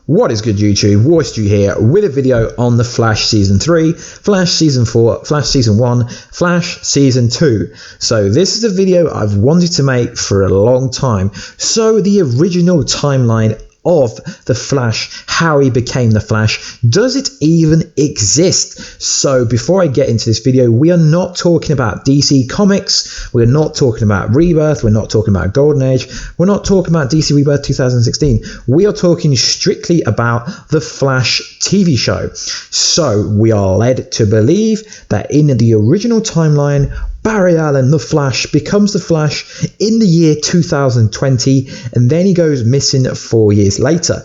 What is good, YouTube? Warstu here with a video on the Flash Season 3, Flash Season 4, Flash Season 1, Flash Season 2. So this is a video I've wanted to make for a long time. So the original timeline of the Flash, how he became the Flash, does it even exist? So before I get into this video, we are not talking about DC Comics, we're not talking about Rebirth, we're not talking about Golden Age, we're not talking about DC Rebirth 2016, we are talking strictly about the Flash TV show. So we are led to believe that in the original timeline, Barry Allen, the Flash, becomes the Flash in the year 2020, and then he goes missing 4 years later.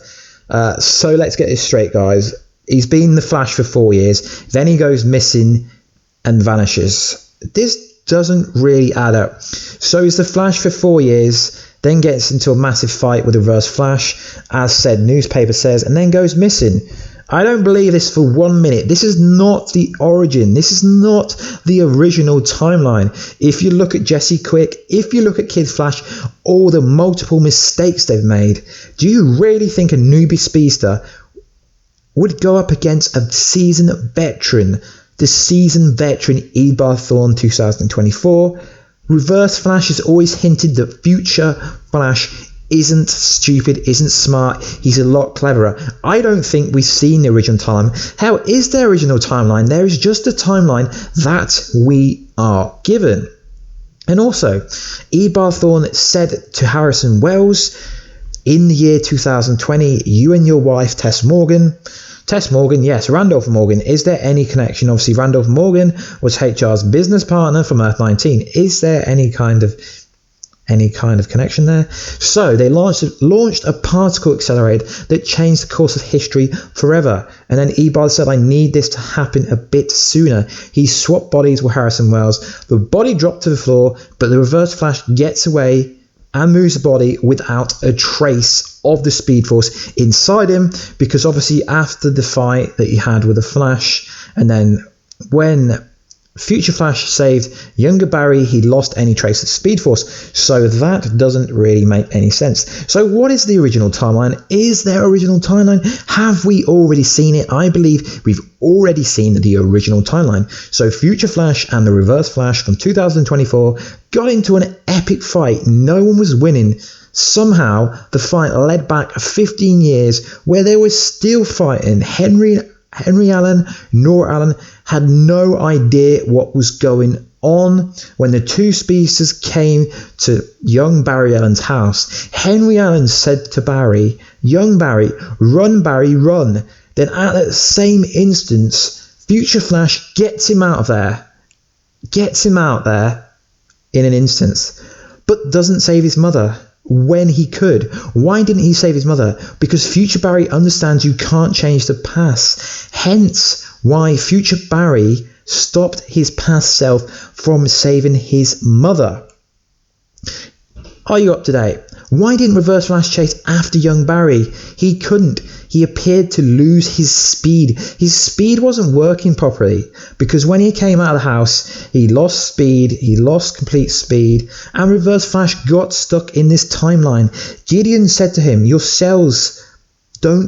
So let's get this straight, guys. He's been the Flash for 4 years, then he goes missing and vanishes. This doesn't really add up. So he's the Flash for 4 years, then gets into a massive fight with the Reverse Flash, as said newspaper says, and then goes missing. I don't believe this for 1 minute. This is not the origin. This is not the original timeline. If you look at Jesse Quick, if you look at Kid Flash, all the multiple mistakes they've made, do you really think a newbie speedster would go up against a seasoned veteran, the seasoned veteran Ebar Thawne 2024? Reverse Flash has always hinted that future Flash isn't stupid, isn't smart, he's a lot cleverer. I don't think we've seen the original timeline. How is there original timeline? There is just a timeline that we are given. And also, Ebar Thawne said to Harrison Wells, in the year 2020, you and your wife Tess Morgan, yes, Randolph Morgan, is there any connection? Obviously, Randolph Morgan was HR's business partner from Earth 19. Is there any kind of connection there? So they launched a particle accelerator that changed the course of history forever. And then Ebar said, I need this to happen a bit sooner. He swapped bodies with Harrison Wells. The body dropped to the floor, but the Reverse Flash gets away and moves the body without a trace of the Speed Force inside him, because obviously after the fight that he had with the Flash, and then when Future Flash saved younger Barry, he lost any trace of Speed Force. So that doesn't really make any sense. So what is the original timeline? Is there original timeline? Have we already seen it? I believe we've already seen the original timeline. So Future Flash and the Reverse Flash from 2024 got into an epic fight. No one was winning. Somehow the fight led back 15 years where they were still fighting. Henry Allen, Nora Allen had no idea what was going on when the two speedsters came to young Barry Allen's house. Henry Allen said to Barry, young Barry, run. Then at that same instance, Future Flash gets him out there in an instance, but doesn't save his mother when he could. Why didn't he save his mother? Because Future Barry understands you can't change the past. Hence why Future Barry stopped his past self from saving his mother. Are you up to date? Why didn't Reverse Flash chase after young Barry? He couldn't. He appeared to lose his speed. His speed wasn't working properly, because when he came out of the house, he lost speed, he lost complete speed, and Reverse Flash got stuck in this timeline. Gideon said to him, your cells don't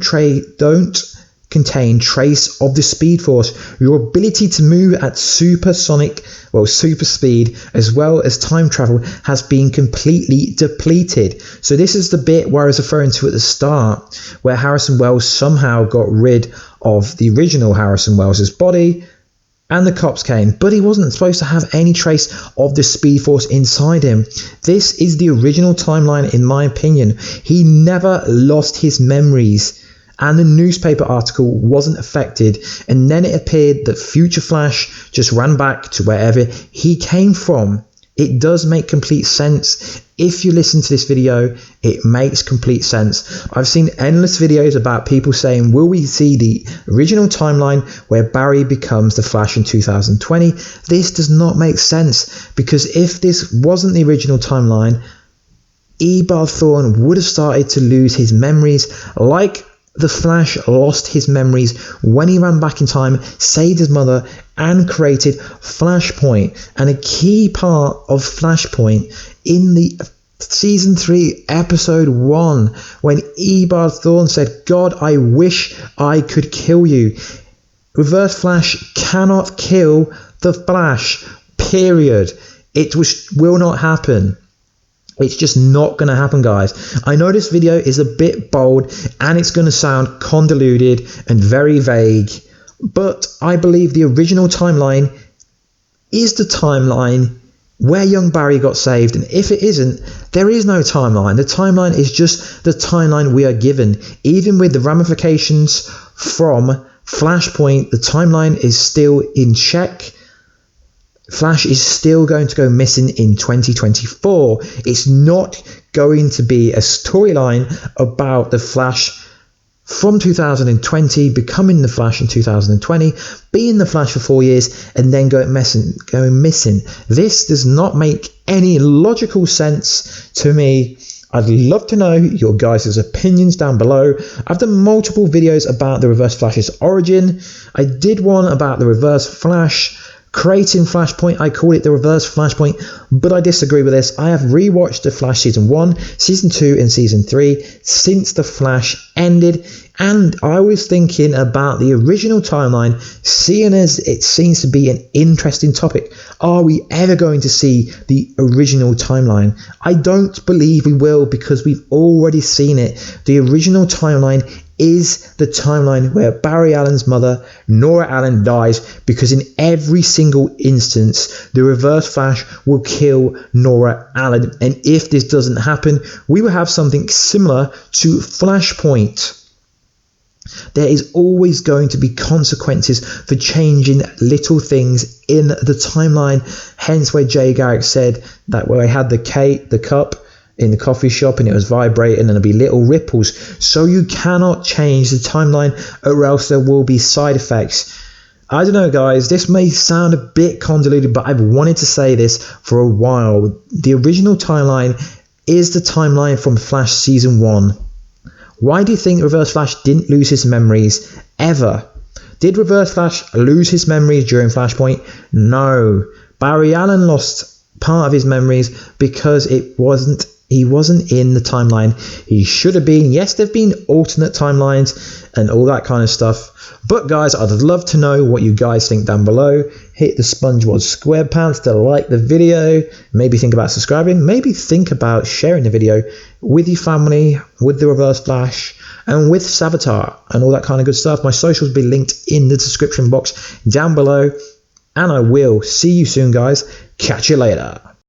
contain trace of the Speed Force. Your ability to move at super speed as well as time travel has been completely depleted. So this is the bit where I was referring to at the start, where Harrison Wells somehow got rid of the original Harrison Wells' body and the cops came, but he wasn't supposed to have any trace of the Speed Force inside him. This is the original timeline in my opinion. He never lost his memories, and the newspaper article wasn't affected, and then it appeared that Future Flash just ran back to wherever he came from. It does make complete sense. If you listen to this video, it makes complete sense. I've seen endless videos about people saying, will we see the original timeline where Barry becomes the Flash in 2020? This does not make sense, because if this wasn't the original timeline, Ebar Thawne would have started to lose his memories like the Flash lost his memories when he ran back in time, saved his mother, and created Flashpoint. And a key part of Flashpoint in the Season 3, Episode 1, when Eobard Thawne said, "God, I wish I could kill you." Reverse Flash cannot kill the Flash, period. It will not happen. It's just not going to happen, guys. I know this video is a bit bold and it's going to sound convoluted and very vague, but I believe the original timeline is the timeline where young Barry got saved, and if it isn't, there is no timeline. The timeline is just the timeline we are given. Even with the ramifications from Flashpoint, the timeline is still in check. Flash is still going to go missing in 2024. It's not going to be a storyline about the Flash from 2020 becoming the Flash in 2020, being the Flash for 4 years, and then going missing. This does not make any logical sense to me. I'd love to know your guys' opinions down below. I've done multiple videos about the Reverse Flash's origin. I did one about the Reverse Flash creating Flashpoint. I call it the Reverse Flashpoint, but I disagree with this. I have rewatched the Flash Season 1, Season 2 and Season 3 since the Flash ended, and I was thinking about the original timeline, seeing as it seems to be an interesting topic. Are we ever going to see the original timeline? I don't believe we will, because we've already seen it. The original timeline is the timeline where Barry Allen's mother, Nora Allen, dies, because in every single instance, the Reverse Flash will kill Nora Allen. And if this doesn't happen, we will have something similar to Flashpoint. There is always going to be consequences for changing little things in the timeline. Hence where Jay Garrick said that where I had the cup in the coffee shop and it was vibrating and there'll be little ripples. So you cannot change the timeline, or else there will be side effects. I don't know, guys, this may sound a bit convoluted, but I've wanted to say this for a while. The original timeline is the timeline from Flash Season 1. Why do you think Reverse Flash didn't lose his memories ever? Did Reverse Flash lose his memories during Flashpoint? No. Barry Allen lost part of his memories because he wasn't in the timeline he should have been. Yes, there have been alternate timelines and all that kind of stuff. But guys, I'd love to know what you guys think down below. Hit the SpongeBob SquarePants to like the video. Maybe think about subscribing. Maybe think about sharing the video with your family, with the Reverse Flash, and with Savitar and all that kind of good stuff. My socials will be linked in the description box down below. And I will see you soon, guys. Catch you later.